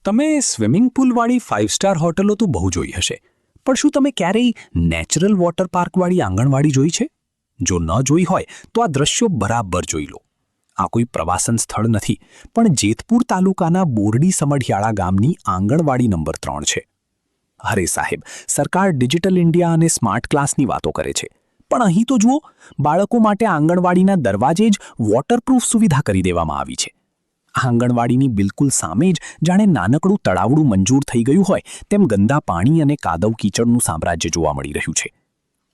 તમે swimming પૂલવાળી 5 star હોટલો તો બહુ જોઈ હશે, પણ શું તમે ક્યારેય નેચરલ વોટર પાર્કવાળી આંગણવાડી જોઈ છે? જો ન જોઈ હોય તો આ દ્રશ્યો બરાબર જોઈ લો. આ કોઈ પ્રવાસન સ્થળ નથી, પણ જેતપુર તાલુકાના બોરડી સમઢિયાળા ગામની આંગણવાડી નંબર 3 છે. અરે સાહેબ, સરકાર ડિજિટલ ઇન્ડિયા અને સ્માર્ટ ક્લાસની વાતો કરે છે, પણ અહીં તો જુઓ, બાળકો માટે આંગણવાડીના દરવાજે જ વોટરપ્રૂફ સુવિધા કરી દેવામાં આવી છે. આંગણવાડીની બિલકુલ સામે જ જાણે નાનકડું તળાવડું મંજૂર થઈ ગયું હોય તેમ ગંદા પાણી અને કાદવ કીચડનું સામ્રાજ્ય જોવા મળી રહ્યું છે.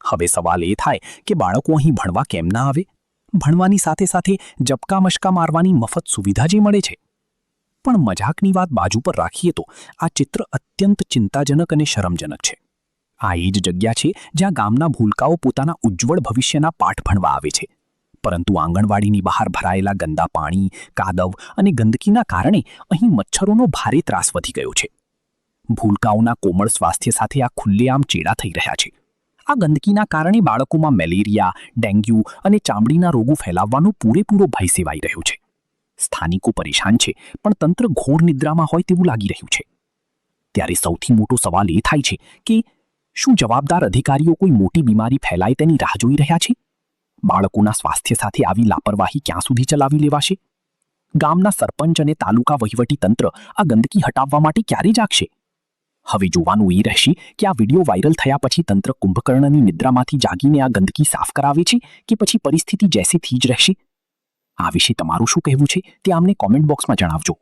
હવે સવાલ એ થાય કે બાળકો અહીં ભણવા કેમ ના આવે? ભણવાની સાથે સાથે જપકા મશકા મારવાની મફત સુવિધા જે મળે છે. પણ મજાકની વાત બાજુ પર રાખીએ તો આ ચિત્ર અત્યંત ચિંતાજનક અને શરમજનક છે. આ એ જ જગ્યા છે જ્યાં ગામના ભૂલકાઓ પોતાના ઉજ્જવળ ભવિષ્યના પાઠ ભણવા આવે છે. પરંતુ આંગણવાડીની બહાર ભરાયેલા ગંદા પાણી, કાદવ અને ગંદકીના કારણે અહીં મચ્છરોનો ભારે ત્રાસ વધી ગયો છે. ભૂલકાઓના કોમળ સ્વાસ્થ્ય સાથે આ ખુલ્લેઆમ ચેડા થઈ રહ્યા છે. આ ગંદકીના કારણે બાળકોમાં મેલેરિયા, ડેન્ગ્યુ અને ચામડીના રોગો ફેલાવવાનો પૂરેપૂરો ભય સેવાઈ રહ્યો છે. સ્થાનિકો પરેશાન છે, પણ તંત્ર ઘોર નિદ્રામાં હોય તેવું લાગી રહ્યું છે. ત્યારે સૌથી મોટો સવાલ એ થાય છે કે શું જવાબદાર અધિકારીઓ કોઈ મોટી બીમારી ફેલાય તેની રાહ જોઈ રહ્યા છે? બાળકોના સ્વાસ્થ્ય સાથે આવી લાપરવાહી ક્યાં સુધી ચલાવી લેવાશે? ગામના સરપંચ અને તાલુકા વહીવટી તંત્ર આ ગંદકી હટાવવા માટે ક્યારે જાગશે? હવે જોવાનું એ રહેશે કે આ વિડીયો વાયરલ થયા પછી તંત્ર કુંભકર્ણની નિદ્રામાંથી જાગીને આ ગંદકી સાફ કરાવે છે કે પછી પરિસ્થિતિ જેસી થી જ રહેશે? આ વિશે તમારું શું કહેવું છે તે અમને કોમેન્ટ બોક્સમાં જણાવજો.